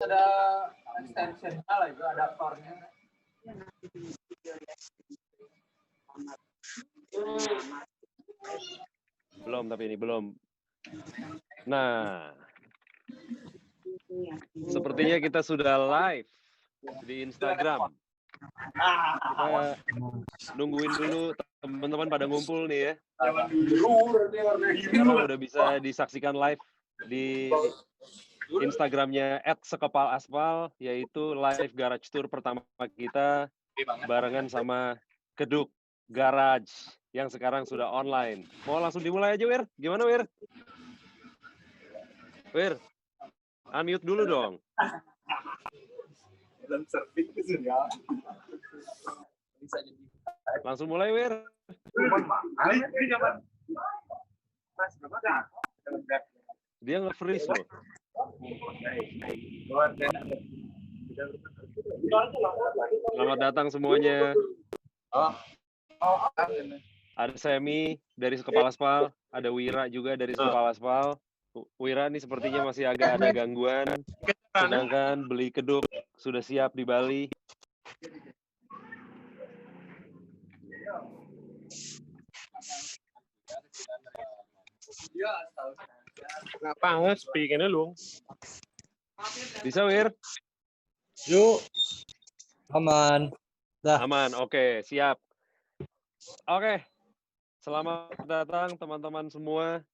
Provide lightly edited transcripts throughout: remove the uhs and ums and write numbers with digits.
ada extension-nya lah itu adaptornya. Belum, tapi ini belum. Nah, sepertinya kita sudah live di Instagram. Kita nungguin dulu teman-teman pada ngumpul nih ya. Sekarang udah bisa disaksikan live di Instagramnya @sekepalaspal, yaitu live garage tour pertama kita barengan sama Keduk Garage yang sekarang sudah online. Mau langsung dimulai aja, Wir? Gimana, Wir? Wir, unmute dulu dong. Langsung mulai, Wir. Dia nge-freeze loh. Selamat datang semuanya. Ada Semi dari Sekepalaspal, ada Wira juga dari Sekepalaspal. Wira nih sepertinya masih agak ada gangguan. Sedangkan Beli Keduk sudah siap di Bali. Ngapa speaking-nya lu? Bisa, Wir? Yuk. Aman. Dah. Aman, oke, siap. Oke, selamat datang teman-teman semua.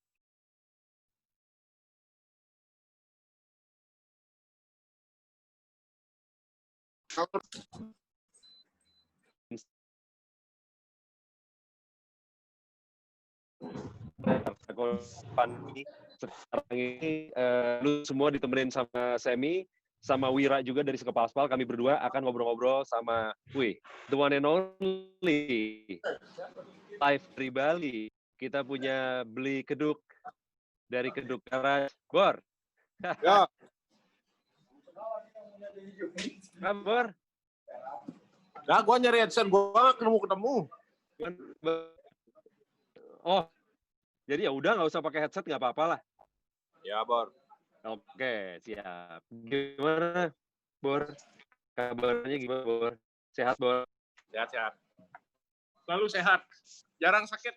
Pandemi sekarang ini lu semua ditemenin sama Semi, sama Wira juga dari Sekepalaspal. Kami berdua akan ngobrol-ngobrol sama the one and only live dari Bali. Kita punya Beli Keduk dari Keduk Garage. Bor. Ya. Bor. Nah, gua nyari headset gua ketemu. Oh, jadi ya udah nggak usah pakai headset, nggak apa-apa lah. Ya, Bor. Oke, siap. Gimana, Bor? Kabarnya gimana, Bor? Sehat, Bor? Sehat. Selalu sehat. Jarang sakit.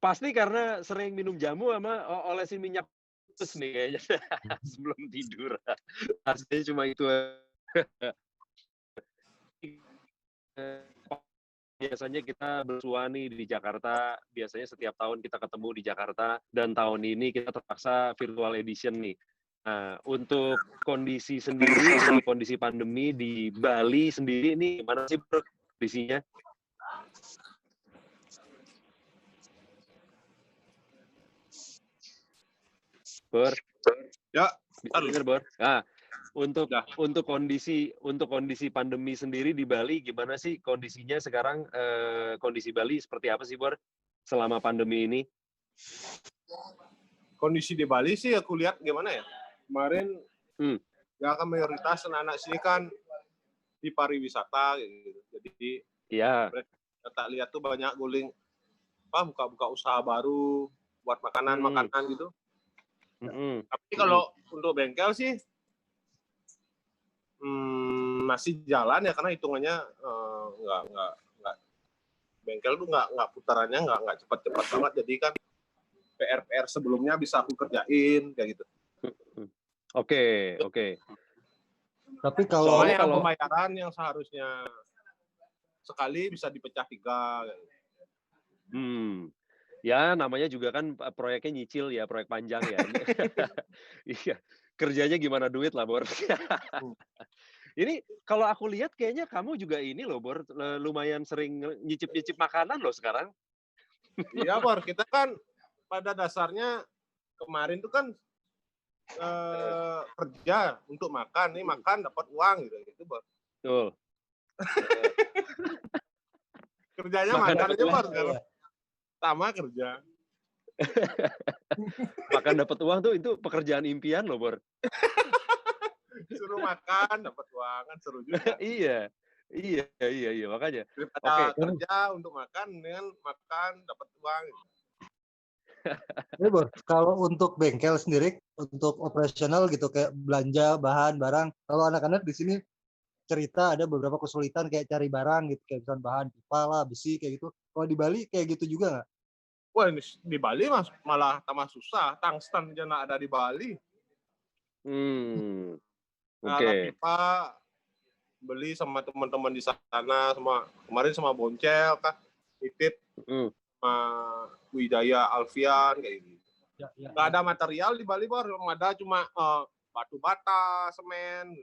Pasti karena sering minum jamu sama olesin minyak terus nih kayaknya sebelum tidur. Aslinya cuma itu. Biasanya kita bersua nih di Jakarta, biasanya setiap tahun kita ketemu di Jakarta, dan tahun ini kita terpaksa virtual edition nih. Nah, untuk kondisi sendiri, kondisi pandemi di Bali sendiri ini gimana sih Bro, kondisinya? Bor? Ya, bisa dengar, Bor? Nah, untuk kondisi pandemi sendiri di Bali gimana sih kondisinya sekarang, kondisi Bali seperti apa sih, Bor, selama pandemi ini? Kondisi di Bali sih aku lihat gimana ya. Kemarin ya kan mayoritas anak-anak sini kan di pariwisata gitu. Jadi iya. Kita lihat tuh banyak guling buka-buka usaha baru buat makanan gitu. Tapi kalau untuk bengkel sih masih jalan ya, karena hitungannya nggak bengkel tuh nggak putarannya nggak cepat-cepat banget, jadi kan PR sebelumnya bisa aku kerjain kayak gitu. Oke. Tapi kalau pembayaran yang seharusnya sekali bisa dipecah 3 kayak gitu. Ya namanya juga kan proyeknya nyicil ya, proyek panjang ya. Iya, kerjanya gimana duit lah, Bor. Ini kalau aku lihat kayaknya kamu juga ini loh, Bor, lumayan sering nyicip-nyicip makanan loh sekarang. Iya, Bor, kita kan pada dasarnya kemarin tuh kan kerja untuk makan, nih makan dapat uang gitu, Bor. Betul. Kerjanya makan aja, Bor. Sama kerja. Makan dapat uang tuh itu pekerjaan impian loh, Bor. Suruh makan dapat uang kan seru juga. Iya makanya. Daripada kerja untuk makan dengan makan dapat uang. Ini Bor, kalau untuk bengkel sendiri, untuk operasional gitu kayak belanja bahan barang, kalau anak-anak di sini cerita ada beberapa kesulitan kayak cari barang gitu, kayak misalkan bahan pipa lah, besi kayak gitu. Kalau di Bali kayak gitu juga nggak? Wah, ini di Bali malah tambah susah. Tungsten aja nggak ada di Bali. Alat Oke. pipa beli sama teman-teman di sana, kemarin sama Boncel kah, titip Mm. sama Wijaya Alfian kayak gitu. Ya. Nggak ada material di Bali, Bor. Yang ada cuma batu bata, semen.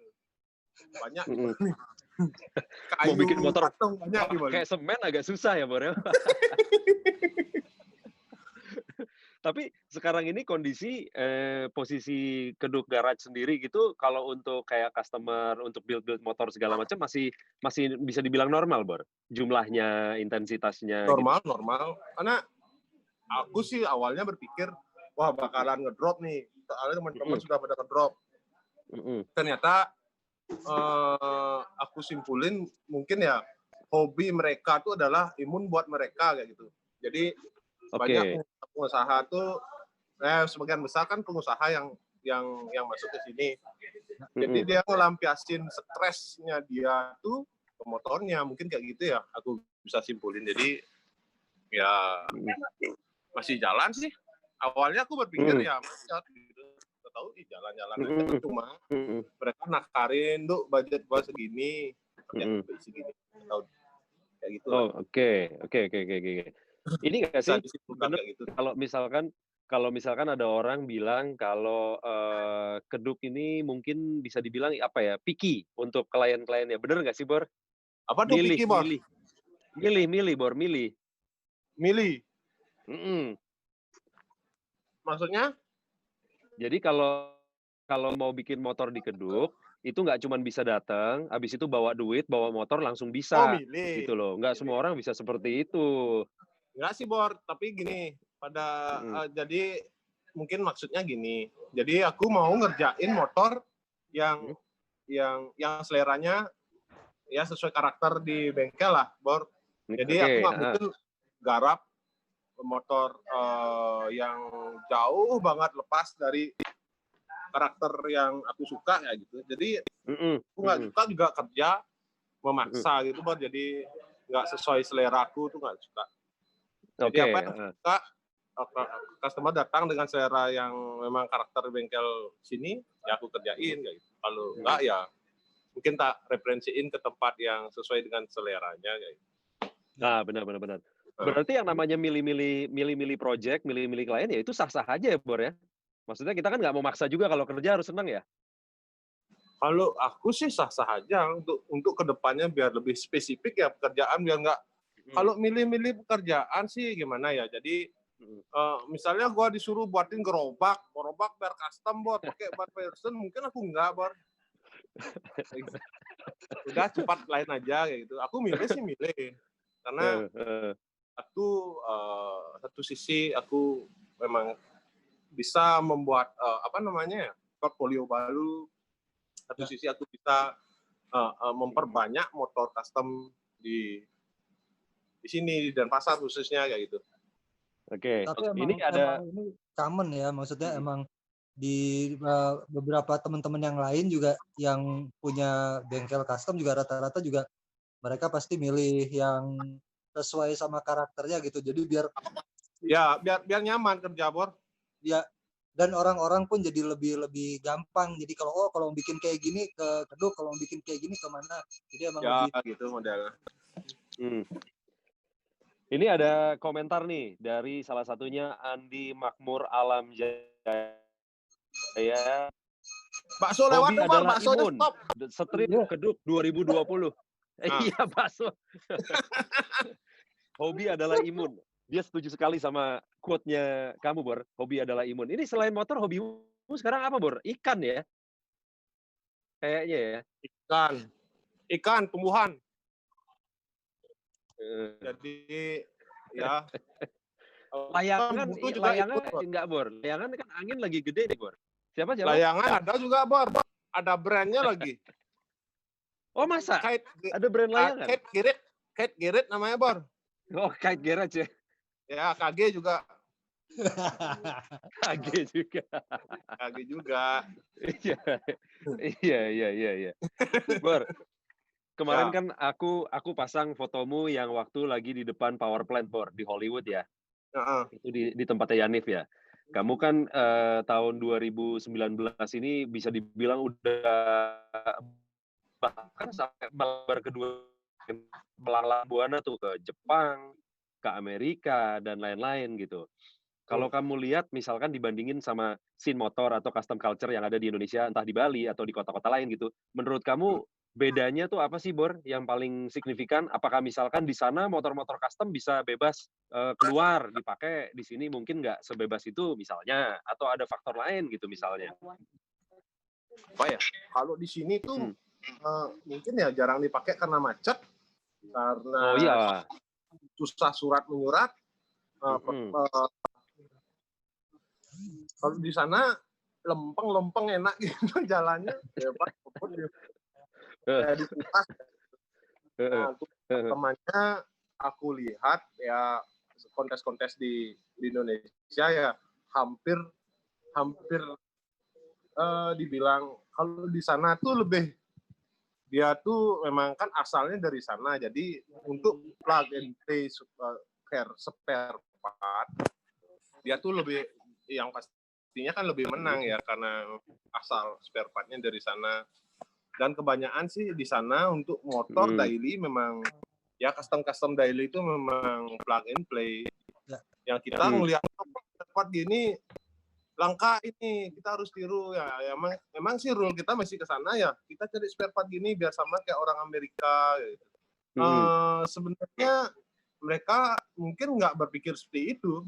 Banyak di Mm-mm. Bali. Mau bikin Kayu, motor patung banyak di Bali. kayak semen agak susah ya, Bor ya. Tapi sekarang ini kondisi posisi Keduk Garage sendiri gitu, kalau untuk kayak customer untuk build motor segala macam masih bisa dibilang normal, Bor. Jumlahnya, intensitasnya gitu. Normal. Karena aku sih awalnya berpikir, wah bakalan ngedrop nih. Soalnya teman-teman sudah pada ngedrop. Ternyata aku simpulin mungkin ya hobi mereka tuh adalah imun buat mereka kayak gitu. Jadi banyak pengusaha tuh sebagian besar kan pengusaha yang masuk ke sini. Jadi dia ngelampiasin stresnya dia tuh ke motornya, mungkin kayak gitu ya. Aku bisa simpulin. Jadi ya masih jalan sih. Awalnya aku berpikir ya macet gitu. Tahu jalan-jalan aja cuma mereka nakarin, "Duh, budget gua segini." Ya, segini. Tahu kayak gitu. Oke. Ini nggak sih benar gitu. kalau misalkan ada orang bilang kalau Keduk ini mungkin bisa dibilang apa ya, picky untuk klien-kliennya. Bener nggak sih, Bor? Apa tuh picky, Bor? Milih, Bor, milih. Milih. Maksudnya? Jadi kalau mau bikin motor di Keduk, itu nggak cuma bisa datang, habis itu bawa duit, bawa motor langsung bisa. Milih. Gitu loh. Nggak semua orang bisa seperti itu. Nggak sih, Bor. Tapi gini, jadi mungkin maksudnya gini. Jadi aku mau ngerjain motor yang seleranya ya sesuai karakter di bengkel lah, Bor. Jadi aku nggak mungkin garap motor yang jauh banget lepas dari karakter yang aku suka ya gitu. Jadi aku nggak suka juga kerja memaksa gitu, Bor. Jadi nggak sesuai selera aku tuh nggak suka. Jadi apa yang suka customer datang dengan selera yang memang karakter bengkel sini, ya aku kerjain kayak gitu. Kalau enggak ya mungkin tak referensiin ke tempat yang sesuai dengan seleranya kayak gitu. Nah, benar. Berarti yang namanya milih-milih project, milih-milih klien ya itu sah-sah aja ya, Bor ya. Maksudnya kita kan nggak mau maksa juga kalau kerja harus senang ya. Kalau aku sih sah-sah aja untuk kedepannya biar lebih spesifik ya pekerjaan biar nggak. Kalau milih-milih pekerjaan sih gimana ya. Jadi misalnya gua disuruh buatin gerobak biar custom, Bor, pakai ban Pearson, mungkin aku enggak, Bor. Udah cepat lain aja kayak gitu. Aku milih karena satu sisi aku memang bisa membuat portfolio baru. Satu sisi aku bisa memperbanyak motor custom di sini di Denpasar khususnya kayak gitu. Oke. Tapi ini common ya, maksudnya emang di beberapa teman-teman yang lain juga yang punya bengkel custom juga rata-rata juga mereka pasti milih yang sesuai sama karakternya gitu. Jadi biar nyaman kerja, Bor. Ya, dan orang-orang pun jadi lebih gampang. Jadi kalau bikin kayak gini ke Keduk, kalau bikin kayak gini kemana? Jadi emang lebih gitu modelnya. Ini ada komentar nih dari salah satunya Andi Makmur Alam Jaya. Bakso lewat tuh, Bor, bakso stop. Strip Keduk 2020. Iya, bakso. Hobi adalah imun. Dia setuju sekali sama quote-nya kamu, Bor. Hobi adalah imun. Ini selain motor, hobimu sekarang apa, Bor? Ikan ya? Kayaknya ya. Ikan, tumbuhan. Jadi ya layangan enggak, Bor. Layangan kan angin lagi gede nih, Bor. Siapa? Layangan ada juga, Bor. Ada brandnya lagi. Oh, masa? Ada brand layangan? Kite Garage namanya, Bor. Oh, Kite Garage ya. Ya, KG juga. KG juga. KG juga. Iya. Bor, kemarin Ya. kan aku pasang fotomu yang waktu lagi di depan power plant, Bor, di Hollywood ya. Itu di tempatnya Yanif ya. Kamu kan tahun 2019 ini bisa dibilang udah bahkan sampai melebar kedua melanglang buana tuh ke Jepang, ke Amerika dan lain-lain gitu. Kalau kamu lihat misalkan dibandingin sama scene motor atau custom culture yang ada di Indonesia, entah di Bali atau di kota-kota lain gitu, menurut kamu bedanya tuh apa sih, Bor, yang paling signifikan? Apakah misalkan di sana motor-motor custom bisa bebas keluar dipakai, di sini mungkin nggak sebebas itu misalnya, atau ada faktor lain gitu misalnya? Apa ya? Kalau di sini tuh mungkin ya jarang dipakai karena macet, karena Oh iya. susah surat menyurat. Kalau di sana lempeng enak gitu jalannya, hebat. Nah, untuk temannya aku lihat ya kontes-kontes di Indonesia ya hampir dibilang kalau di sana tuh lebih dia tuh memang kan asalnya dari sana, jadi untuk plug and play spare part dia tuh lebih yang pastinya kan lebih menang ya karena asal spare partnya dari sana. Dan kebanyakan sih di sana untuk motor daily memang ya custom daily itu memang plug and play. Ya. Yang kita ngelihat part gini langka ini kita harus tiru ya. Emang sih rule kita masih ke sana ya. Kita cari spare part gini biar sama kayak orang Amerika gitu. Sebenarnya mereka mungkin nggak berpikir seperti itu.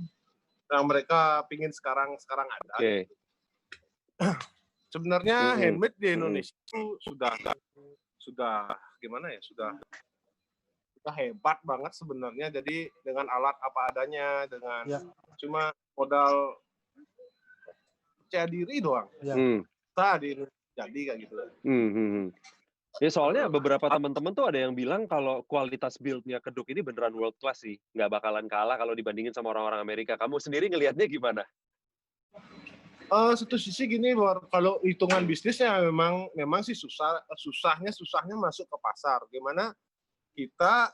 Yang mereka pingin sekarang ada. Okay. Sebenarnya handmade di Indonesia itu sudah gimana ya, sudah hebat banget sebenarnya. Jadi dengan alat apa adanya, dengan cuma modal percaya diri doang. Di Indonesia jadi kayak gitu. Ya soalnya beberapa teman-teman tuh ada yang bilang kalau kualitas build-nya Keduk ini beneran world class sih, nggak bakalan kalah kalau dibandingin sama orang-orang Amerika. Kamu sendiri ngelihatnya gimana? Satu sisi gini, kalau hitungan bisnisnya memang sih susahnya masuk ke pasar. Gimana kita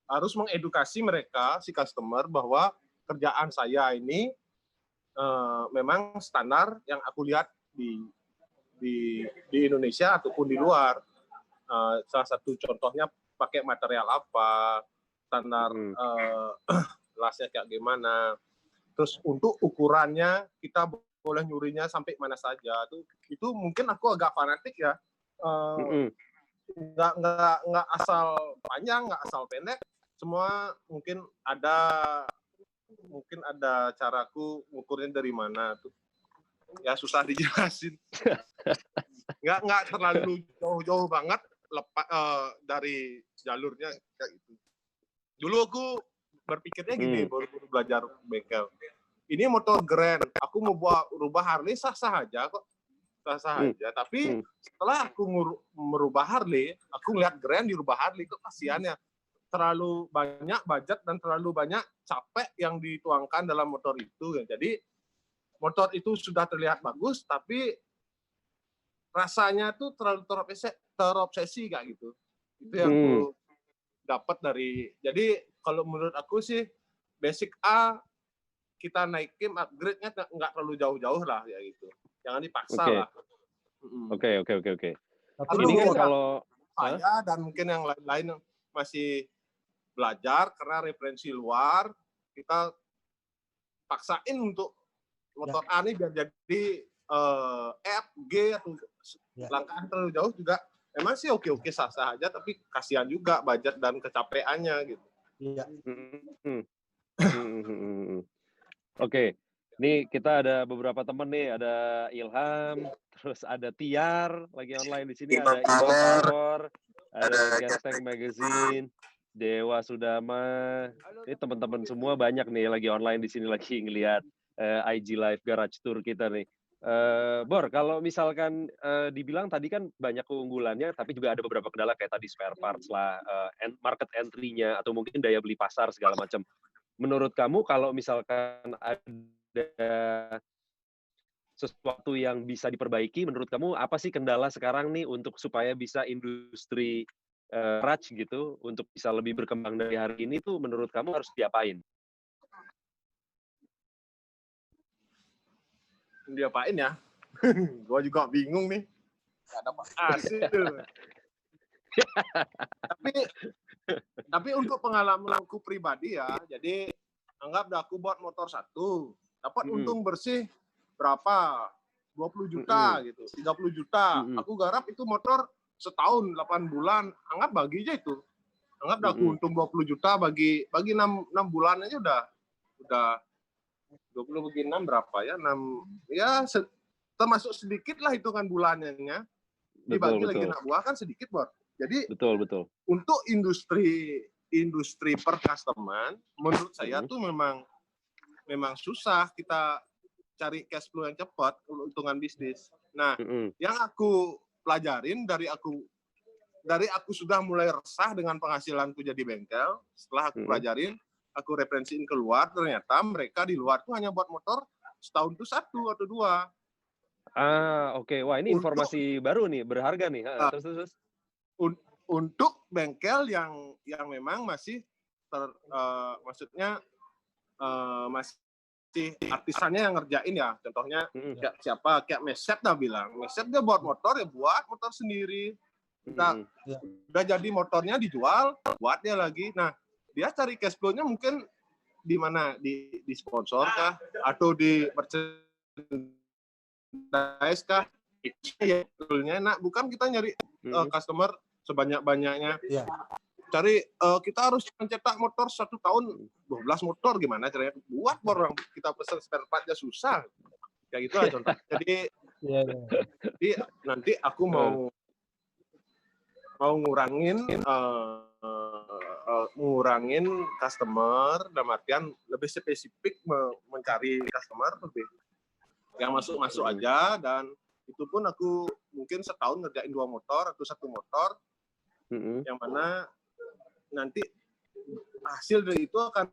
harus mengedukasi mereka, si customer, bahwa kerjaan saya ini memang standar yang aku lihat di Indonesia ataupun di luar. Salah satu contohnya pakai material apa, standar lasnya kayak gimana. Terus untuk ukurannya kita boleh nyurinya sampai mana saja. Itu mungkin aku agak fanatik ya. Nggak asal panjang, nggak asal pendek. Semua mungkin ada caraku ngukurnya dari mana tuh. Ya susah dijelasin. Nggak terlalu jauh-jauh banget dari jalurnya kayak gitu. Dulu aku berpikirnya gini, baru belajar bengkel. Ini motor Grand, aku mau rubah Harley sah-sah aja kok. Sah-sah aja, tapi setelah aku merubah Harley, aku ngeliat Grand dirubah Harley, kok kasihannya. Terlalu banyak budget dan terlalu banyak capek yang dituangkan dalam motor itu. Jadi motor itu sudah terlihat bagus, tapi rasanya tuh terlalu terobsesi kayak gitu. Itu yang aku dapat dari. Jadi kalau menurut aku sih basic A kita naikin upgrade-nya nggak terlalu jauh-jauh lah ya gitu. Jangan dipaksa lah. Oke. Tapi ini kan kalau saya dan mungkin yang lain-lain masih belajar karena referensi luar, kita paksain untuk motor A ini biar jadi F, G atau langkah terlalu jauh juga emang sih oke sah-sah aja, tapi kasihan juga budget dan kecapeannya gitu. Iya. Oke, nih kita ada beberapa temen nih, ada Ilham, terus ada Tiar lagi online di sini, ada Imam Faror, ada Gesteng Magazine, Dewa Sudama. Ini teman-teman semua banyak nih lagi online di sini lagi ngelihat IG Live Garage Tour kita nih. Bor, kalau misalkan dibilang tadi kan banyak keunggulannya, tapi juga ada beberapa kendala kayak tadi spare parts lah, market entry-nya, atau mungkin daya beli pasar segala macam. menurut kamu kalau misalkan ada sesuatu yang bisa diperbaiki, menurut kamu apa sih kendala sekarang nih untuk supaya bisa industri garage gitu untuk bisa lebih berkembang dari hari ini tuh menurut kamu harus diapain? Diapain ya? Gua juga bingung nih. Gak dapat hasil. tapi untuk pengalaman aku pribadi ya, jadi anggap dah aku buat motor satu, dapat untung bersih berapa? 20 juta gitu, 30 juta. Aku garap itu motor setahun 8 bulan, anggap bagi aja itu. Anggap dah aku untung 20 juta bagi 6 bulan aja udah 20 bagi 6 berapa ya? 6 ya termasuk sedikit lah hitungan bulannya. Dibagi lagi anak buah kan sedikit, Bor. Jadi betul. Untuk industri per customer menurut saya tuh memang susah kita cari cash flow yang cepat untuk hitungan bisnis. Nah, yang aku pelajarin dari aku sudah mulai resah dengan penghasilanku jadi bengkel, setelah aku pelajarin, aku referensiin keluar, ternyata mereka di luar tuh hanya buat motor setahun tuh 1 atau 2. Oke. Wah, ini informasi baru nih, berharga nih. Terus. Untuk bengkel yang memang masih maksudnya masih artisannya yang ngerjain ya. Contohnya kayak siapa? Kayak Meset dah bilang. Meset dia buat motor ya buat motor sendiri. Nah, udah jadi motornya dijual, buat dia lagi. Nah, dia cari cash flow-nya mungkin di mana? Di sponsor kah? Atau di merchandise kah? Ya, betulnya. Nah, bukan kita nyari customer sebanyak-banyaknya. Iya. Cari kita harus mencetak motor 1 tahun 12 motor gimana caranya? Buat orang kita pesan spare part-nya susah. Kayak gitu lah contoh. Jadi nanti aku mau ngurangin customer, dalam artian lebih spesifik mencari customer lebih yang masuk aja, dan itu pun aku mungkin setahun ngerjain 2 motor atau 1 motor, yang mana nanti hasil dari itu akan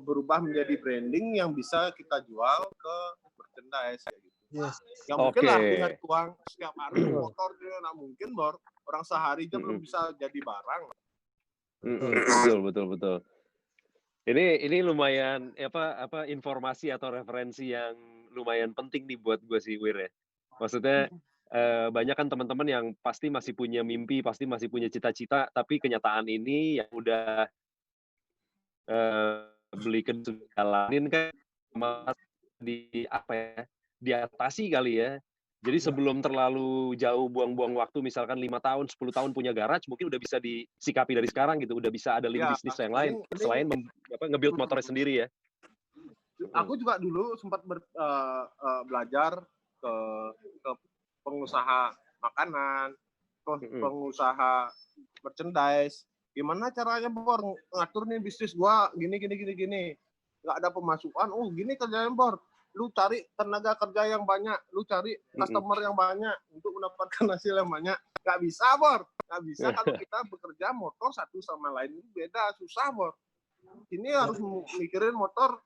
berubah menjadi branding yang bisa kita jual ke merchandise kayak gitu. Yang mungkin lah dengan uang setiap hari motor dia nggak mungkin, Bor. Orang sehari aja belum bisa jadi barang. Betul. Ini lumayan apa informasi atau referensi yang lumayan penting nih buat gue sih, Wir ya. Maksudnya banyak kan teman-teman yang pasti masih punya mimpi, pasti masih punya cita-cita, tapi kenyataan ini yang udah belikan jalanin kan diatasi kali ya. Jadi sebelum terlalu jauh buang-buang waktu, misalkan 5 tahun, 10 tahun punya garage, mungkin udah bisa disikapi dari sekarang gitu, udah bisa ada lini bisnis yang lain selain nge-build motornya sendiri ya. Aku juga dulu sempat belajar ke pengusaha makanan, pengusaha merchandise. Gimana caranya, Bor, ngatur nih bisnis gua gini. Nggak ada pemasukan. Gini kerjanya, Bor. Lu cari tenaga kerja yang banyak, lu cari customer yang banyak untuk mendapatkan hasil yang banyak. Nggak bisa, Bor. Nggak bisa kalau kita bekerja motor satu sama lain itu beda, susah, Bor. Ini harus mikirin motor,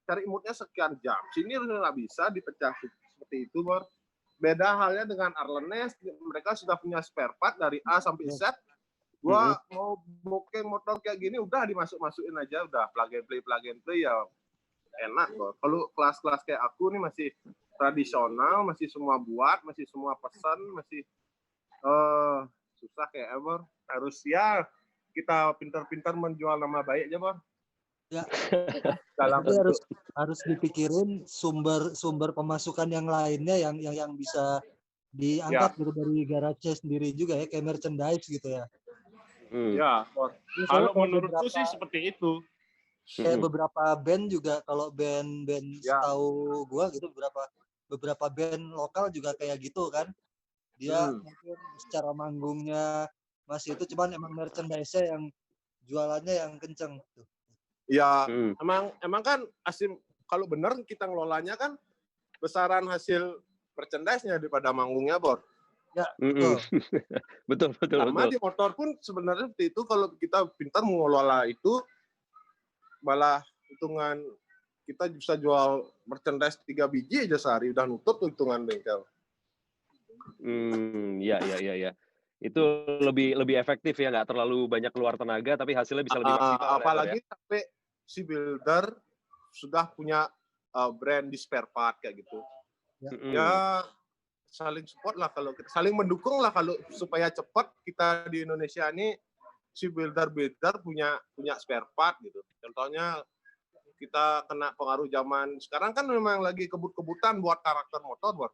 cari moodnya sekian jam. Sini nggak bisa dipecah seperti itu, Bor. Beda halnya dengan Arlenes, mereka sudah punya spare part dari A sampai Z. Gua mau booking motor kayak gini, udah dimasukin aja, udah plug and play ya enak, Bor. Kalau kelas-kelas kayak aku nih masih tradisional, masih semua buat, masih semua pesan, masih susah kayak Bor. Harus ya kita pintar-pintar menjual nama baik aja, Bor. Ya. Tapi harus dipikirin sumber pemasukan yang lainnya yang bisa diangkat gitu dari garage sendiri juga ya, kayak merchandise gitu ya. Ya, Bor. Kalau menurutku sih seperti itu. Kayak beberapa band juga, kalau band setahu gua gitu, beberapa band lokal juga kayak gitu kan. Dia mungkin secara manggungnya masih itu, cuman emang merchandise-nya yang jualannya yang kenceng tuh. Ya, emang kan kalau benar kita ngelolanya kan besaran hasil merchandise-nya daripada manggungnya, Bor. Ya, betul. Sama di motor pun sebenarnya seperti itu, kalau kita pintar mengelola itu malah hitungan kita bisa jual merchandise 3 biji aja sehari udah nutup tuh hitungan bengkel. Ya. Itu lebih efektif ya, nggak terlalu banyak keluar tenaga, tapi hasilnya bisa lebih maksimal. Apalagi sampai si builder sudah punya brand di spare part kayak gitu. Ya saling support lah, kalau kita saling mendukung lah kalau supaya cepat kita di Indonesia ini si builder punya spare part gitu. Contohnya kita kena pengaruh zaman sekarang kan memang lagi kebut-kebutan buat karakter motor, buat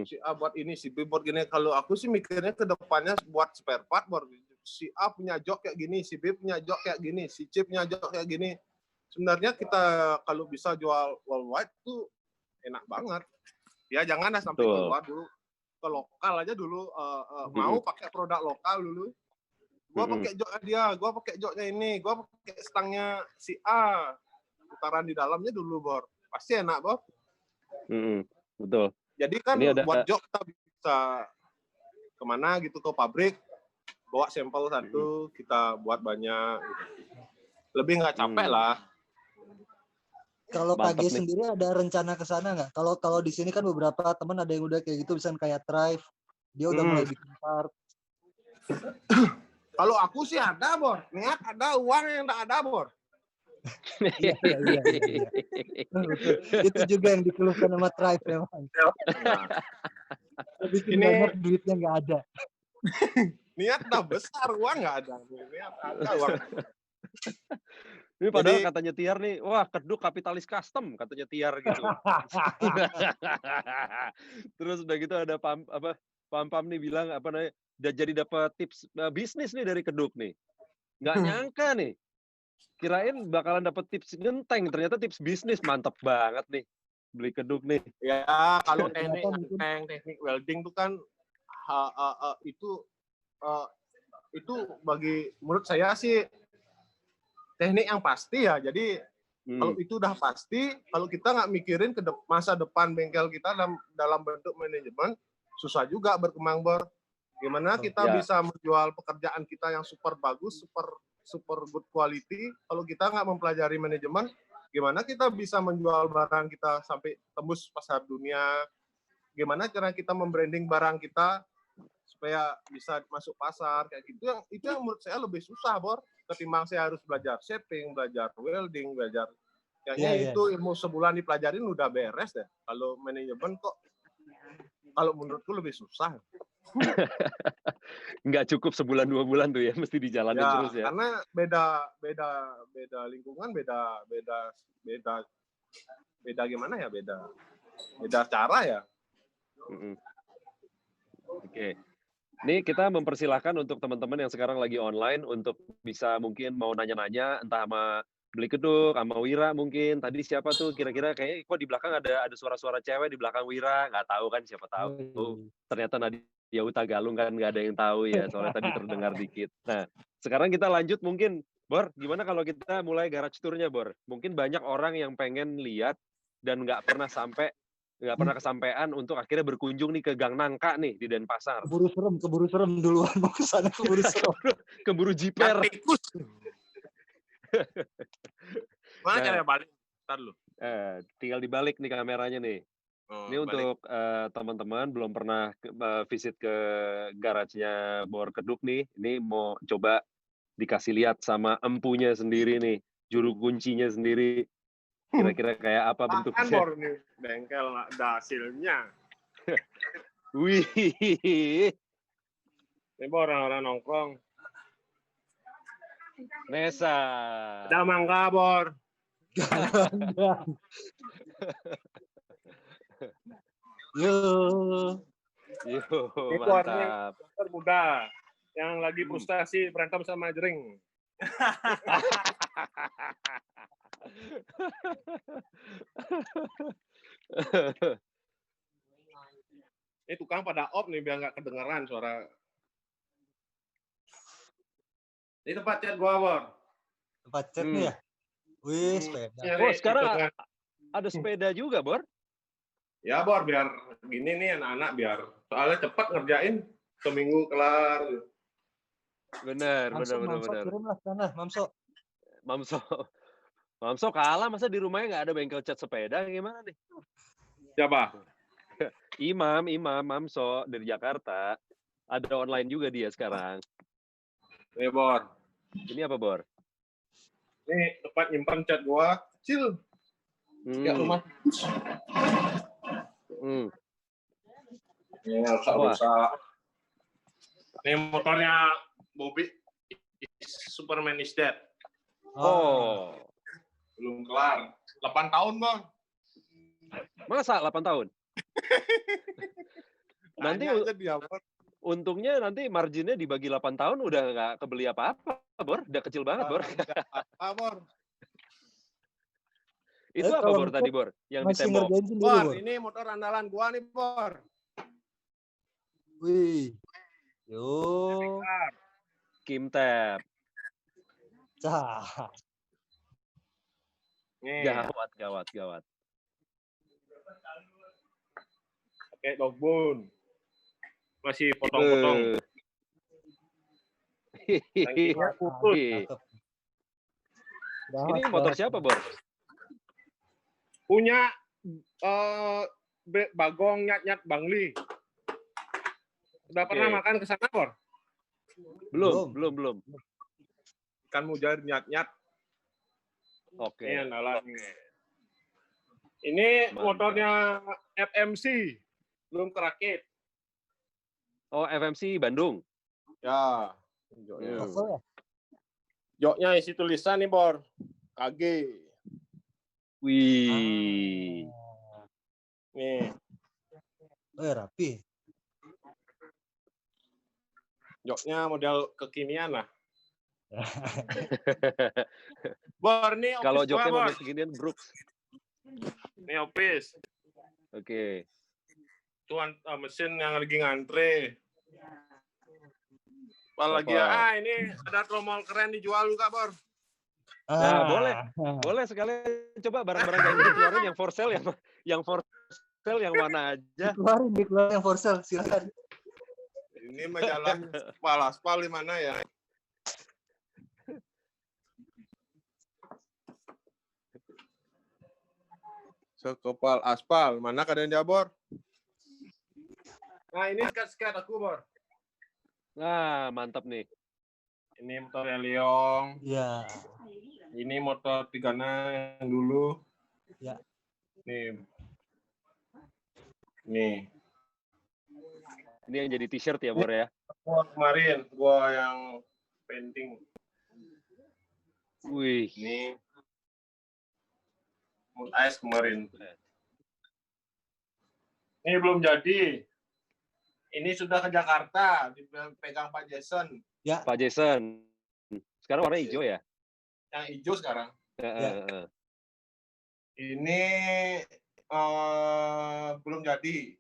si A buat ini, si B buat gini. Kalau aku sih mikirnya ke depannya buat spare part, buat si A punya jok kayak gini, si B punya jok kayak gini, si C punya jok kayak gini. Sebenarnya kita kalau bisa jual worldwide tuh enak banget. Ya janganlah sampai keluar dulu, ke lokal aja dulu. Mau pakai produk lokal dulu. Gua pakai joknya dia, gua pakai joknya ini, gua pakai stangnya si A. Putaran di dalamnya dulu, Bor. Pasti enak, Bor. Betul. Jadi kan buat jok kita bisa kemana gitu, ke pabrik, bawa sampel satu, kita buat banyak. Gitu. Lebih nggak capek lah. Kalau KG sendiri ada rencana ke sana nggak? Kalau di sini kan beberapa teman ada yang udah kayak gitu, misalnya kayak Thrive, dia udah mulai bikin part. Kalau aku sih ada, Bor. Niat ada, uang yang tak ada, Bor. Iya. Itu juga yang dikeluhkan sama Thrive memang. Bikin banyak, duitnya nggak ada. Niat udah besar, uang nggak ada. Niat ada, uang. Ini padahal katanya Tiar nih, wah Keduk kapitalis custom katanya Tiar gitu. Terus udah gitu ada Pam nih bilang apa namanya, udah jadi dapat tips bisnis nih dari Keduk nih. Nggak nyangka nih. Kirain bakalan dapat tips genteng, ternyata tips bisnis. Mantap banget nih beli Keduk nih. Ya kalau teknik welding tuh kan itu bagi menurut saya sih teknik yang pasti ya. Jadi kalau itu udah pasti, kalau kita nggak mikirin ke masa depan bengkel kita dalam bentuk manajemen, susah juga berkembang, Bor. Gimana kita bisa menjual pekerjaan kita yang super bagus, super good quality, kalau kita nggak mempelajari manajemen, gimana kita bisa menjual barang kita sampai tembus pasar dunia, gimana cara kita membranding barang kita supaya bisa masuk pasar, kayak gitu. Itu yang menurut saya lebih susah, Bor, ketimbang saya harus belajar shaping, belajar welding, belajar kayaknya itu ilmu sebulan dipelajarin udah beres deh. Kalau manajemen kok, kalau menurutku lebih susah. Nggak cukup sebulan 2 bulan tuh ya, mesti dijalanin terus ya. Karena beda lingkungan, beda gimana ya, beda cara ya. Oke. Ini kita mempersilahkan untuk teman-teman yang sekarang lagi online untuk bisa mungkin mau nanya-nanya entah sama Beli Keduk, sama Wira mungkin. Tadi siapa tuh kira-kira kayaknya kok di belakang ada suara-suara cewek di belakang Wira, nggak tahu kan, siapa tahu. Ternyata Nadia Utagalung kan nggak ada yang tahu ya, soalnya tadi terdengar dikit. Nah, sekarang kita lanjut mungkin. Bor, gimana kalau kita mulai garage tour-nya, Bor? Mungkin banyak orang yang pengen lihat dan nggak pernah kesampaian untuk akhirnya berkunjung nih ke Gang Nangka nih di Denpasar. Keburu serem duluan mau ke sana, keburu serem. Keburu jiper. Mana cara balik? Ntar lu. Tinggal dibalik nih kameranya nih. Ini untuk teman-teman belum pernah visit ke garage-nya Bor Keduk nih. Ini mau coba dikasih lihat sama empunya sendiri nih, juru kuncinya sendiri. Kira-kira kayak apa bentuknya? Kan Bor nih, bengkel ada hasilnya. Wih. Ini Bor, orang-orang nongkrong. Nesa. Ada mangga, Bor. Yo, Mantap. Muda yang lagi frustasi berantem sama jering. Ini tukang pada off nih biar nggak kedengeran suara. Ini tempat chat gua, Bor. Tempat chat nih ya? Wih, sepeda. Oh, sekarang ada sepeda juga, Bor? Ya, Bor, biar gini nih anak-anak, biar soalnya cepat ngerjain, seminggu kelar. Benar. Kirim lah sana, Mamso. Mamso kalah, masa di rumahnya nggak ada bengkel cat sepeda, gimana nih? Siapa? Imam Mamso dari Jakarta. Ada online juga dia sekarang. Nih, Bor. Ini apa, Bor? Ini tempat nyimpan cat gua kecil. Kayak rumah. Ini rusak-rusak. Ini motornya Bobby. Superman is dead. Oh. Belum kelar. 8 tahun, Bang. Masa 8 tahun? Nanti dia, untungnya nanti marginnya dibagi 8 tahun udah nggak kebeli apa-apa, Bor. Udah kecil banget, Bor. Bor. Itu apa, Bor, tadi, Bor? Yang ditembok. Bor, ini motor andalan gua nih, Bor. Wih. Yo. Kimtep. Cah. Gawat. Pakai dogbone. Masih potong-potong. Tangkinya putus. Ini motor siapa, Bor? Punya Bagong Nyat Bangli. Udah pernah makan ke sana, Bor? Belum. Ikan mujair Nyat. Oke. Ini andalan. Ini motornya FMC. Belum kerakit. Oh, FMC Bandung. Ya. Joknya isi tulisan nih, Bor. KG. Wih. Nih. Rapi. Joknya model kekinian lah. Bor, nih kalau office joknya gua, model seginian Brooks. Nih office. Oke. Tuan mesin yang lagi ngantre. Apalagi ini ada tromol keren dijual juga, Bor. Nah, boleh sekali coba barang-barang kayak gitu keluarin yang for sale yang mana aja. Dikeluarin yang for sale, silakan. Ini majalah aspal di mana ya? Sekepal aspal, mana kalian Jabor? Nah, ini sket aku, Bor. Nah, mantap nih. Ini motor Leong. Iya. Ini motor Tigana yang dulu. Ya. Nih. Ini yang jadi t-shirt ya, Bor ya? Kemarin gua yang painting. Wih. Ini moon ice kemarin. Ini belum jadi. Ini sudah ke Jakarta, dipegang Pak Jason. Ya. Pak Jason. Sekarang warna hijau ya? Yang hijau sekarang. Ya. Ini belum jadi.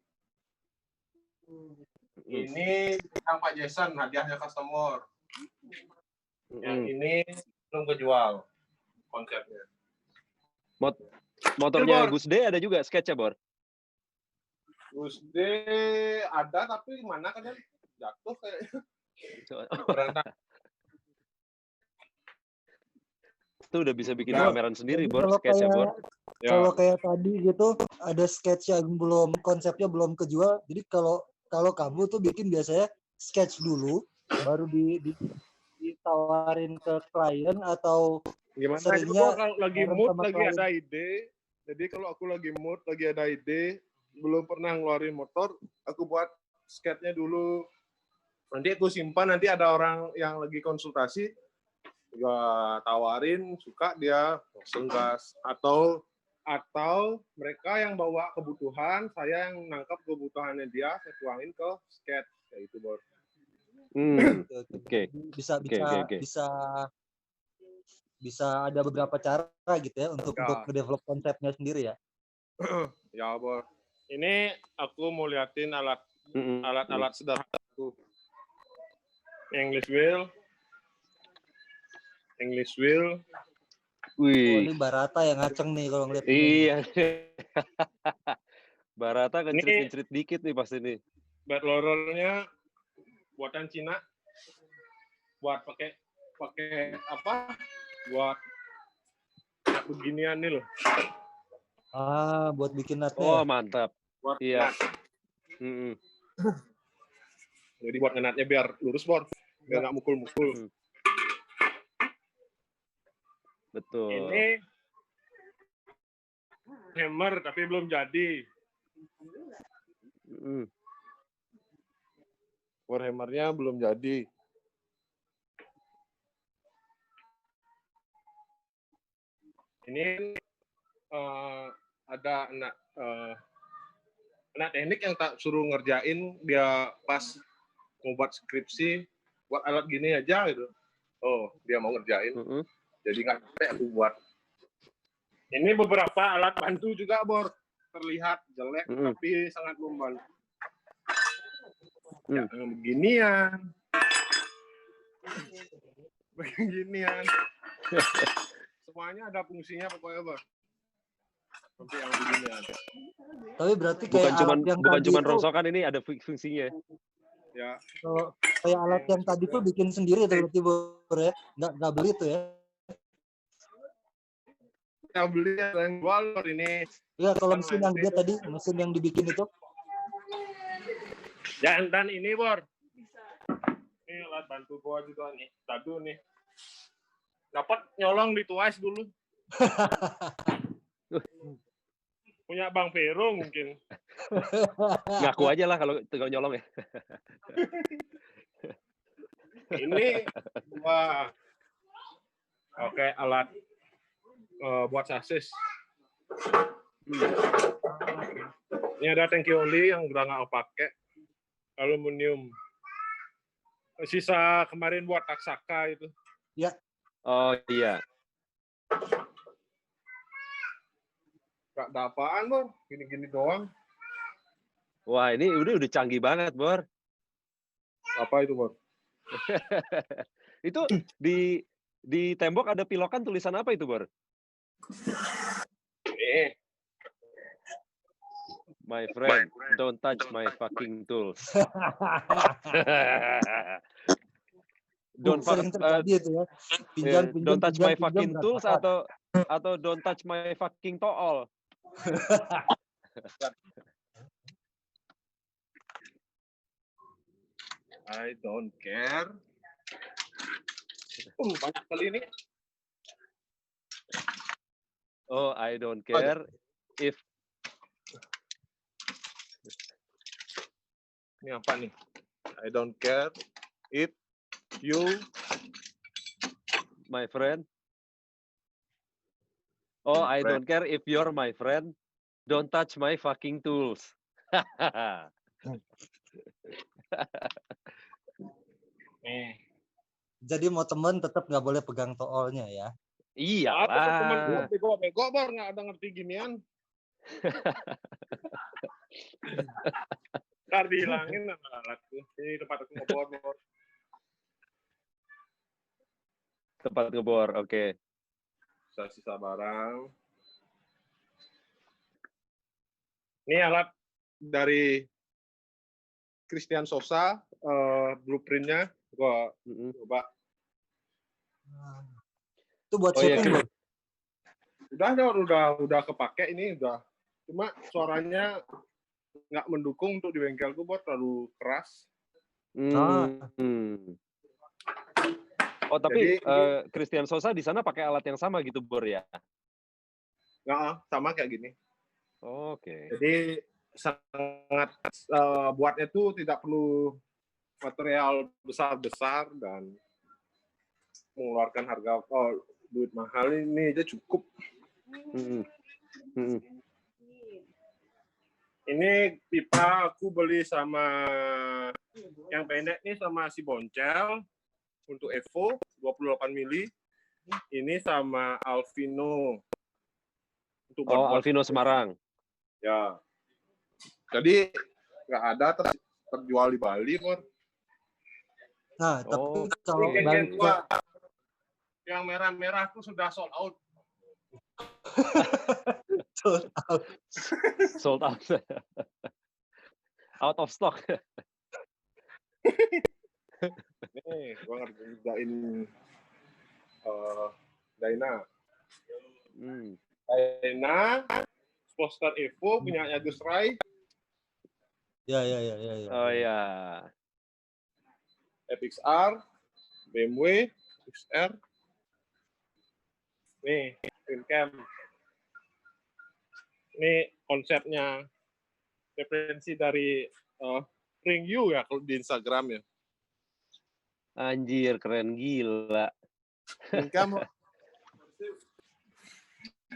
Ini yang Pak Jason, hadiahnya customer. Yang ini belum kejual konsepnya. Motornya Gus D ada juga sketch-nya, Bor? Gus D ada, tapi mana kan jatuh kayaknya. Itu udah bisa bikin pameran sendiri, Bor, sketch-nya, Bor. Kalau kayak tadi gitu, ada sketch yang konsepnya belum kejual. Jadi kalau kamu tuh bikin biasanya sketch dulu, baru ditawarin ke klien atau gimana? Seringnya kalau lagi mood, lagi klien. Ada ide. Jadi kalau aku lagi mood, lagi ada ide, belum pernah ngeluarin motor, aku buat sketchnya dulu. Nanti aku simpan, nanti ada orang yang lagi konsultasi, gua tawarin, suka dia langsung gas. Atau mereka yang bawa kebutuhan, saya yang nangkap kebutuhannya dia, saya tuangin ke sketch kayak itu, Bor. Oke. Bisa ada beberapa cara gitu ya untuk mendevelop konsepnya sendiri ya. Ya, Bor. Ini aku mau liatin alat sederhana aku. English wheel. Wih. Ini Barata yang ngaceng nih kalau ngeliat. Iya. Barata kencrit-kencrit dikit nih pasti nih. Bed loader-nya buatan Cina. Buat pakai apa? Buat Kayak beginian nih loh. Buat bikin natnya. Oh, mantap. Buat Iya. ngenat. Mm-mm. Jadi buat ngenatnya biar lurus, Bor. Biar nggak mukul-mukul. Betul. Ini hammer tapi belum jadi. Mm. Warhammernya belum jadi. Ini ada anak teknik yang tak suruh ngerjain, dia pas mau buat skripsi, buat alat gini aja gitu. Oh, dia mau ngerjain. Jadi nggak capek aku buat. Ini beberapa alat bantu juga, Bor. Terlihat jelek, tapi sangat membantu. Ya, beginian. Beginian. Semuanya ada fungsinya pokoknya, Bor. Sampai yang beginian. Tapi berarti kayak bukan cuman rongsokan, ini ada fungsinya. Ya. Kalau kayak alat yang tadi tuh bikin sendiri tuh berarti, Bor, ya? Nggak beli tuh ya? Yang beli yang jual ini. Iya, kalau mesin yang dia tadi, mesin yang dibikin itu. Dan ini, Bor. Ini alat bantu gua juga nih. Dadu nih. Dapat nyolong di Twice dulu. Punya Bang Vero mungkin. Ngaku aja lah kalau nyolong ya. Ini wah. Oke, alat buat sasis. Ini ada tangki oli yang udah nggak pakai, aluminium. Sisa kemarin buat taksaka itu. Ya. Oh iya. Gak ada apaan, Bor. Gini-gini doang. Wah, ini udah canggih banget, Bor. Apa itu, Bor? Itu di tembok ada pilokan tulisan apa itu, Bor? My friend, don't touch my fucking tools. Don't touch my fucking tools atau don't touch my fucking tool. I don't care. Banyak kali ini. Oh, I don't care if. Ini apa nih? I don't care if you, my friend. Oh, I don't care if you're my friend. Don't touch my fucking tools. Jadi mau temen tetap nggak boleh pegang toolnya ya? Iya lah. Bego-bego, Bor, nggak ada ngerti ginian. Ntar dihilangin alatku. Ini tempat aku ngebor, Bor. Tempat ngebor, oke. Sisa barang. Ini alat dari Christian Sosa, blueprintnya. Gua coba. Itu buat shooting, udah kepake ini udah. Cuma suaranya nggak mendukung untuk di bengkelku, buat terlalu keras. Oh, tapi Christian Sosa di sana pakai alat yang sama gitu, Bor ya? Nggak, sama kayak gini. Oke. Jadi sangat buatnya tuh tidak perlu material besar-besar dan mengeluarkan harga duit mahal, ini aja cukup. Ini pipa aku beli sama yang pendek nih sama si Boncel untuk Evo 28 mili. Ini sama Alvino. Untuk Alvino Semarang. Ya. Jadi nggak ada terjual di Bali, Bor. Nah, tapi kalau yang merah-merah tuh sudah sold out. Sold out. Out of stock. Nih, gua ngerjain Dyna. China, poster Evo punyanya Gus Rai. Ya. Oh ya. FXR, BMW, XR. Nih, Wincam. Ini konsepnya referensi dari Ring You ya kalau di Instagram ya. Anjir, keren gila. Wincam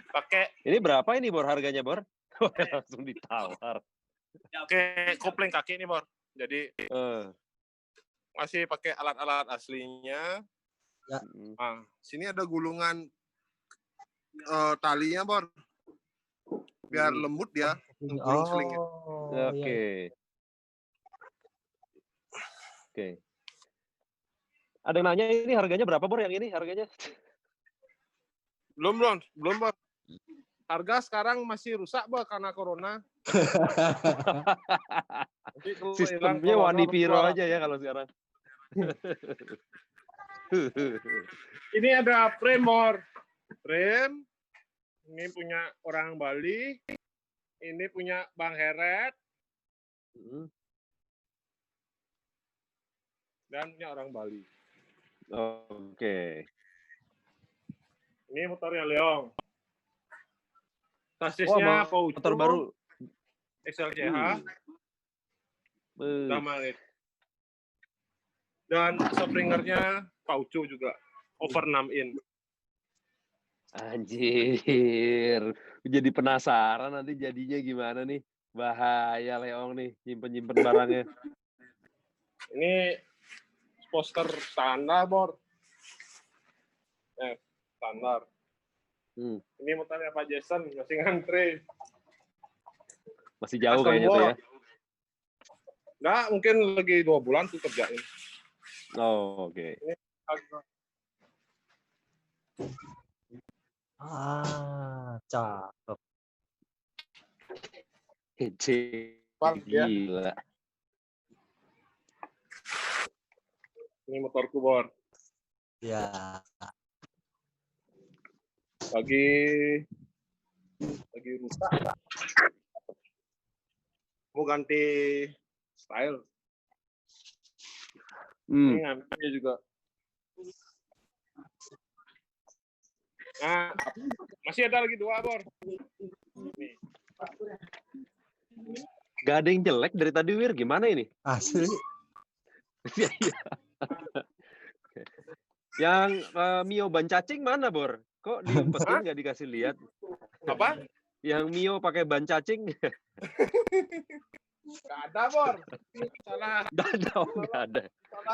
pakai Ini berapa ini Bor harganya Bor? Langsung ditawar. pakai kopling kaki ini, Bor. Jadi Eh. masih pakai alat-alat aslinya. Ya. Nah, sini ada gulungan talinya, Bor. Biar lembut dia, gulung selingnya. Oke. Oke. Ada yang nanya ini harganya berapa Bor yang ini harganya? Belum, Bor. Harga sekarang masih rusak, Bor, karena corona. Sistemnya Wani Piro aja ya kalau sekarang. Ini ada frame, Bor. Frame. Ini punya orang Bali. Ini punya Bang Heret. Dan punya orang Bali. Oke. Ini motornya Leong. Sasisnya Poucho. Motor baru. XLCH. Damarit. Dan springernya Poucho juga. Over 6 in. Anjir. Jadi penasaran nanti jadinya gimana nih. Bahaya Leong nih. Nyimpen-nyimpen barangnya. Ini poster standar, Bor. Standar. Ini motornya Pak Jason, masih ngantri. Masih jauh kayaknya tuh ya. Nggak, mungkin lagi 2 bulan tuh kerjain. Oh, oke. Cakep. Gila. Ini motorku, Bor. Ya. Lagi rusak. Mau ganti style. Ini ngambilnya juga. Nah, masih ada lagi 2, Bor. Nih. Gak ada yang jelek dari tadi, Wir. Gimana ini? Asli. Yang Mio ban cacing mana, Bor? Kok diumpetin nggak dikasih lihat? Apa? Yang Mio pakai ban cacing? Nggak ada, Bor. Salah. Nggak ada, nggak ada.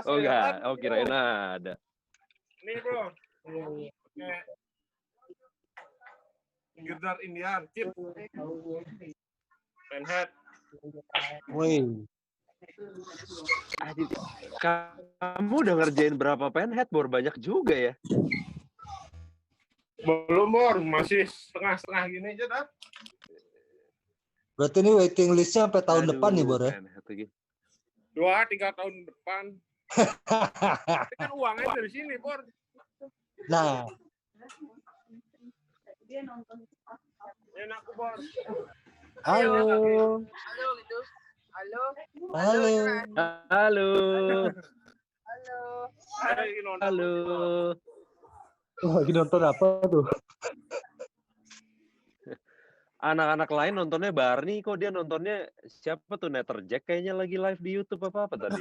Oh, nggak. Oh, kirain ada. Nih, Bro. Girder Indian, chip. Penhead. Wih. Kamu udah ngerjain berapa penhead, Bor? Banyak juga ya? Belum, Bor. Masih setengah-setengah gini aja dah. Berarti ini waiting list-nya sampai tahun depan nih, Bor ya? 2-3 tahun depan. Tapi kan uangnya dari sini, Bor. Nah. Ini aku, Bor. Halo. Halo gitu. Halo. Halo. Halo. Halo. Halo. Lagi nonton apa tuh? Anak-anak lain nontonnya Barney, kok dia nontonnya siapa tuh? Netterjack kayaknya lagi live di YouTube apa tadi?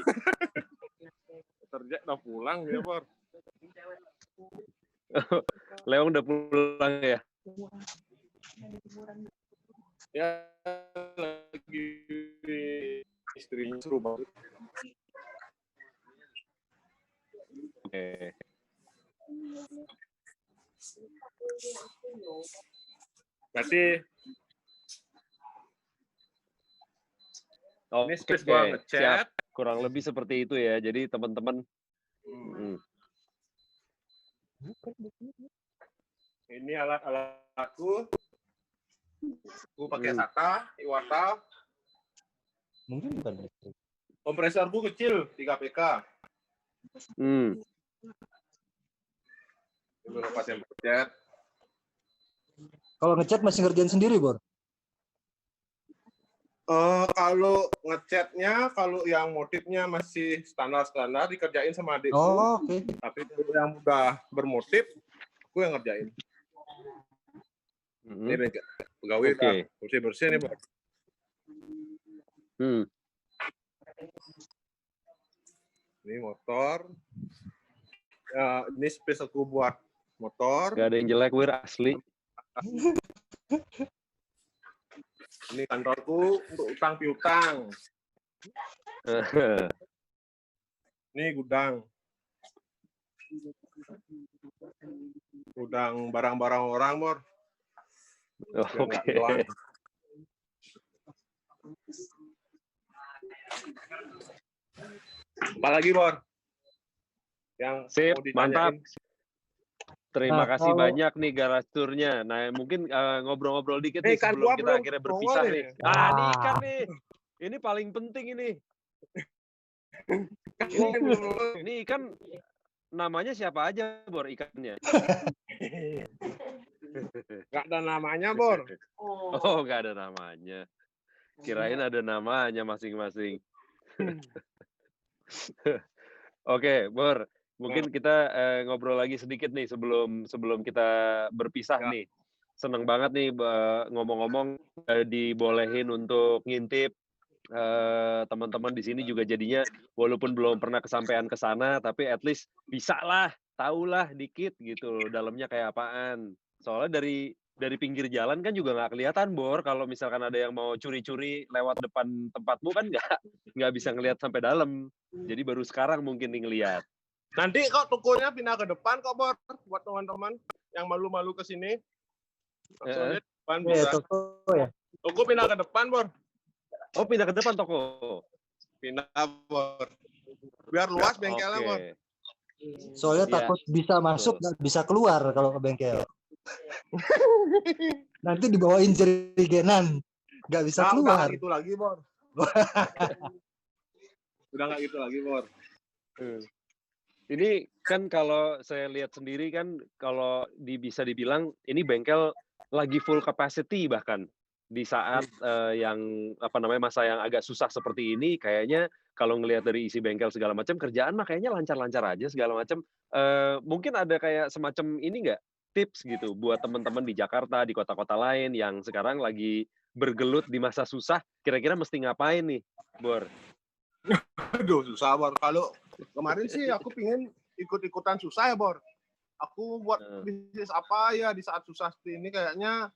Netterjack udah pulang dia, Bor. Leong udah pulang ya? Ya, lagi istrinya suruh banget. Oke. Berarti ini space Oke, gua ngechat. siap. Kurang lebih seperti itu ya. Jadi teman-teman. Ini alat-alatku. Gue pakai SATA, Iwata. Mungkin bukan. Kompresorku kecil, 3 PK. Hmm. Ini lepas yang pencet. Kalau ngecat masih ngerjain sendiri, Bor? Kalau ngechatnya, kalau yang motifnya masih standar-standar dikerjain sama adikku. Oh, oke. Tapi kalau yang udah bermotif, aku yang ngerjain. Ini pegawai udah bersih-bersih nih, Bor. Ini motor. Ya, ini space aku buat motor. Gak ada yang jelek, Wir, asli. Ini kantorku untuk utang piutang. Ini gudang. Gudang barang-barang orang, Bor. Oke. Apalagi, Bor? Yang Sip, mau ditanyain. mantap. Terima kasih kalau- banyak nih garage tour-nya. Nah, mungkin ngobrol-ngobrol dikit nih Kan sebelum gua kita belum akhirnya nongol berpisah nih. nih. Ah, ini ikan nih. Ini paling penting ini. Ini ikan namanya siapa aja, Bor, ikannya? Nggak ada namanya, Bor. Oh, nggak ada namanya. Kirain ada namanya masing-masing. Oke, Bor. Mungkin kita ngobrol lagi sedikit nih sebelum kita berpisah Ya. nih. Seneng banget nih ngomong-ngomong dibolehin untuk ngintip teman-teman di sini juga jadinya walaupun belum pernah kesampaian ke sana tapi at least bisa lah, tahulah dikit gitu dalamnya kayak apaan. Soalnya dari pinggir jalan kan juga nggak kelihatan, Bor. Kalau misalkan ada yang mau curi-curi lewat depan tempatmu kan nggak bisa ngelihat sampai dalam. Jadi baru sekarang mungkin nih ngelihat. Nanti kok tokonya pindah ke depan kok, Bor. Buat teman-teman yang malu-malu ke sini. Langsung lihat depan Iya, bisa. toko ya. Toko pindah ke depan, Bor. Oh, pindah ke depan toko. Pindah, Bor. Biar luas bengkelnya, Oke. Bor. Soalnya Iya. takut bisa masuk, nggak bisa keluar kalau ke bengkel. Nanti dibawain jerigenan. Nggak bisa Udah keluar. nggak gitu lagi, Bor. Udah nggak gitu lagi, Bor. Ini kan kalau saya lihat sendiri kan kalau bisa dibilang ini bengkel lagi full capacity bahkan di saat yang masa yang agak susah seperti ini kayaknya kalau ngelihat dari isi bengkel segala macam kerjaan mah kayaknya lancar-lancar aja segala macam. Mungkin ada kayak semacam ini nggak tips gitu buat teman-teman di Jakarta di kota-kota lain yang sekarang lagi bergelut di masa susah kira-kira mesti ngapain nih, Bor? Aduh, susah, Bor. Kalau kemarin sih aku pingin ikut-ikutan susah ya, Bor. Aku buat bisnis apa ya di saat susah seperti ini kayaknya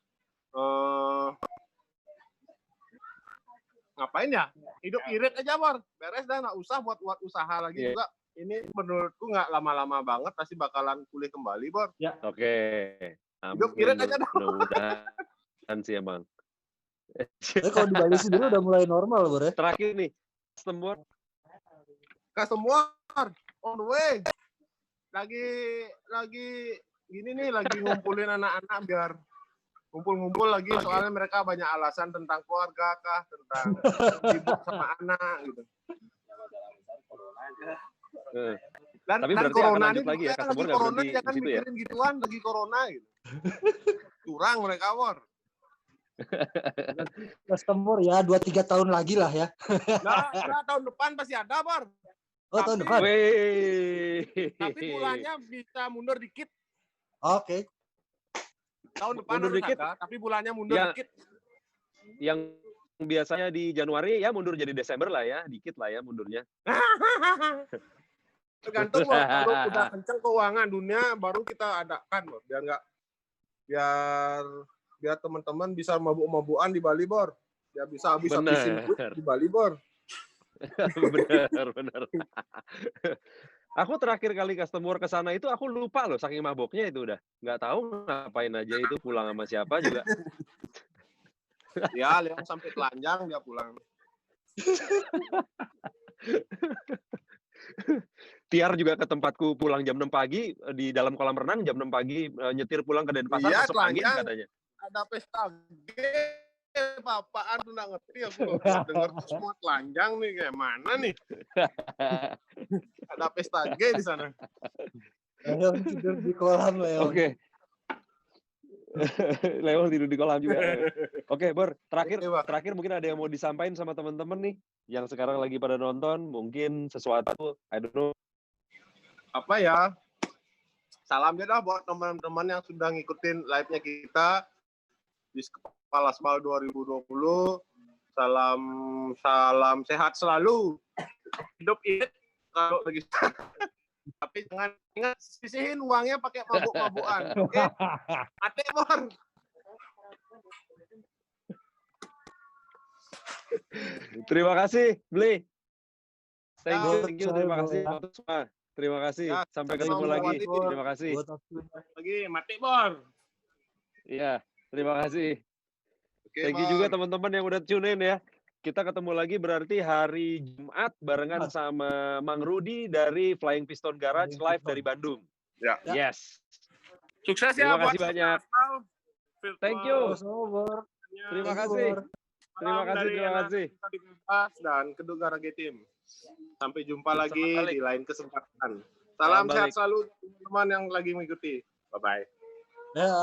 ngapain ya? Hidup irit aja, Bor. Beres dah, nggak usah buat usaha lagi juga. Ini menurutku nggak lama-lama banget pasti bakalan pulih kembali, Bor. Oke. Hidup irit aja dah. Mudah-mudahan sih emang. Tapi kalau di Bali sendiri udah mulai normal, Bor ya. Terakhir nih, customer on the way. Lagi gini nih, lagi ngumpulin anak-anak biar ngumpul-ngumpul lagi soalnya mereka banyak alasan tentang keluarga kah, tentang sibuk sama anak gitu. Dan tapi berarti corona akan lanjut ini lagi ya, lagi customer nggak corona berhenti jangan di situ ya? mikirin gituan, lagi corona gitu. Curang mereka, Bor. Customer ya 2-3 tahun lagi lah ya. Nah, tahun depan pasti ada, Bor. Oh, tahun depan. Tapi bulannya bisa mundur dikit. Oke. Tahun depan Mundur harus dikit. ada, tapi bulannya mundur Ya. dikit. Yang biasanya di Januari ya mundur jadi Desember lah ya, dikit lah ya mundurnya. Tergantung, Bor. Kalau udah kenceng keuangan dunia baru kita adakan, Bor. Biar teman-teman bisa mabuk-mabukan di Bali, Bor. Biar bisa habis-habisin duit di Bali, Bor. benar. Aku terakhir kali customer ke sana itu aku lupa loh saking maboknya itu udah nggak tahu ngapain aja itu pulang sama siapa juga. Ya, Leong sampai telanjang dia pulang. Tiar juga ke tempatku pulang jam 6 pagi di dalam kolam renang jam 6 pagi nyetir pulang ke Denpasar Iya, masuk angin telanjang. katanya. Ada pesta gay, apaan tuh nggak ngerti aku. Dengar semua telanjang nih, kayak mana nih? Ada pesta gay di sana. Leong tidur di kolam, Leong. Oke. Leo tidur di kolam juga. Oke, Bor. Oke, Bang. Terakhir mungkin ada yang mau disampaikan sama teman-teman nih yang sekarang lagi pada nonton, mungkin sesuatu, I don't know. Apa ya? Salam dah buat teman-teman yang sudah ngikutin live-nya kita di Kepala Asbal 2020. Salam sehat selalu. Hidup irit kalau lagi. Tapi jangan ingat sisihin uangnya pakai mabuk-mabukan. Oke? Ate, Bor. Terima kasih, Bli. Thank you, Ya, terima saya kasih ya. untuk semua. Terima kasih. Ya, Sampai sama ketemu Bang lagi. Wati. Terima kasih. Buat aku. Lagi mati, Bor. Iya, terima kasih. Oke, Thank you Bor. juga teman-teman yang udah tune in ya. Kita ketemu lagi berarti hari Jumat barengan Jumat. sama Mang Rudi dari Flying Piston Garage Flying live Piston. dari Bandung. Ya. Yes. Sukses Terima ya buat kasih banyak. Thank you. Crossover. Terima Thank you, kasih. Bor. Terima kasih, terima kasih. Dan Kedung Garage Team. Sampai jumpa lagi Selamat balik. di lain kesempatan. Salam Salam sehat balik. selalu teman-teman yang lagi mengikuti. Bye-bye. Ya.